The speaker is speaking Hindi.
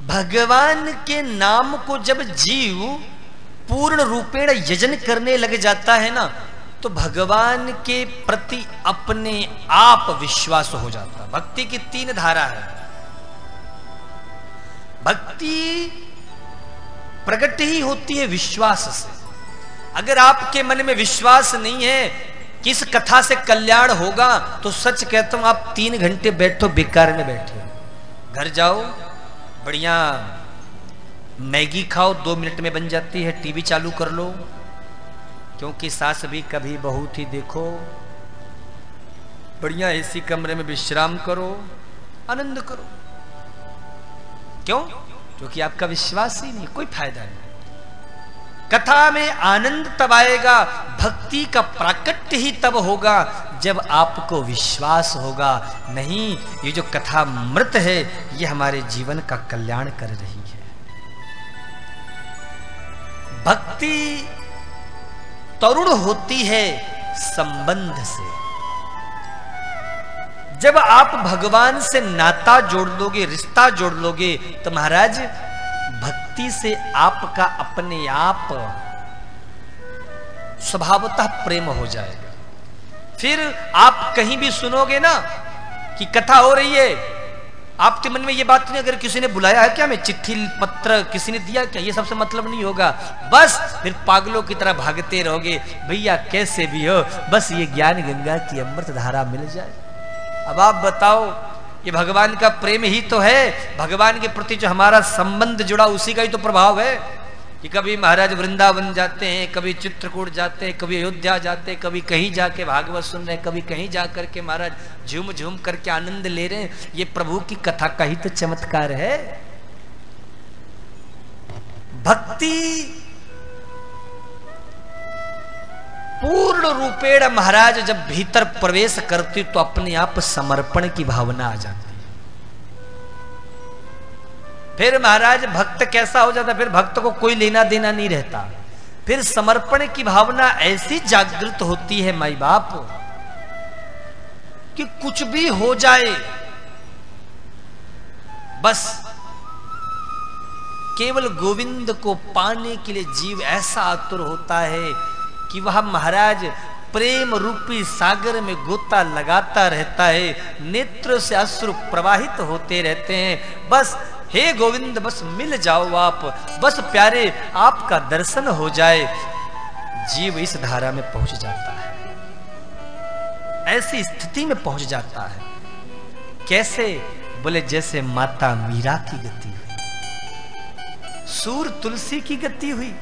भगवान के नाम को जब जीव पूर्ण रूपेण यजन करने लग जाता है ना, तो भगवान के प्रति अपने आप विश्वास हो जाता। भक्ति की 3 धारा है। भक्ति प्रकट ही होती है विश्वास से। अगर आपके मन में विश्वास नहीं है कि इस कथा से कल्याण होगा, तो सच कहता हूं आप 3 घंटे बैठो, बेकार में बैठे। घर जाओ, बढ़िया मैगी खाओ, 2 मिनट में बन जाती है, टीवी चालू कर लो, क्योंकि सास भी कभी बहू थी देखो, बढ़िया एसी कमरे में विश्राम करो, आनंद करो। क्यों? क्योंकि आपका विश्वास ही नहीं, कोई फायदा नहीं। कथा में आनंद तब आएगा, भक्ति का प्राकट्य ही तब होगा जब आपको विश्वास होगा। नहीं, ये जो कथा मृत है, ये हमारे जीवन का कल्याण कर रही है। भक्ति तरुण होती है संबंध से। जब आप भगवान से नाता जोड़ लोगे, रिश्ता जोड़ लोगे, तो महाराज भक्ति से आपका अपने आप स्वभावतः प्रेम हो जाएगा। फिर आप कहीं भी सुनोगे ना कि कथा हो रही है, आपके मन में ये बात नहीं, अगर किसी ने बुलाया है क्या, मैं चिट्ठी पत्र किसी ने दिया क्या, ये सबसे मतलब नहीं होगा। बस फिर पागलों की तरह भागते रहोगे, भैया कैसे भी हो, बस ये ज्ञान गंगा की अमृत धारा मिल जाए। अब आप बताओ, ये भगवान का प्रेम ही तो है। भगवान के प्रति जो हमारा संबंध जुड़ा, उसी का ही तो प्रभाव है कि कभी महाराज वृंदावन जाते हैं, कभी चित्रकूट जाते हैं, कभी अयोध्या जाते हैं, कभी कहीं जाके भागवत सुन रहे हैं, कभी कहीं जा करके महाराज झूम झूम करके आनंद ले रहे हैं। ये प्रभु की कथा का ही तो चमत्कार है। भक्ति पूर्ण रूपेण महाराज जब भीतर प्रवेश करती, तो अपने आप समर्पण की भावना आ जाती है। फिर महाराज भक्त कैसा हो जाता, फिर भक्त को कोई लेना देना नहीं रहता। फिर समर्पण की भावना ऐसी जागृत होती है माई बाप, कि कुछ भी हो जाए, बस केवल गोविंद को पाने के लिए जीव ऐसा आतुर होता है कि वह महाराज प्रेम रूपी सागर में गोता लगाता रहता है। नेत्र से अश्रु प्रवाहित होते रहते हैं। बस हे गोविंद, बस मिल जाओ आप, बस प्यारे आपका दर्शन हो जाए। जीव इस धारा में पहुंच जाता है, ऐसी स्थिति में पहुंच जाता है। कैसे? बोले जैसे माता मीरा की गति हुई, सूर तुलसी की गति हुई,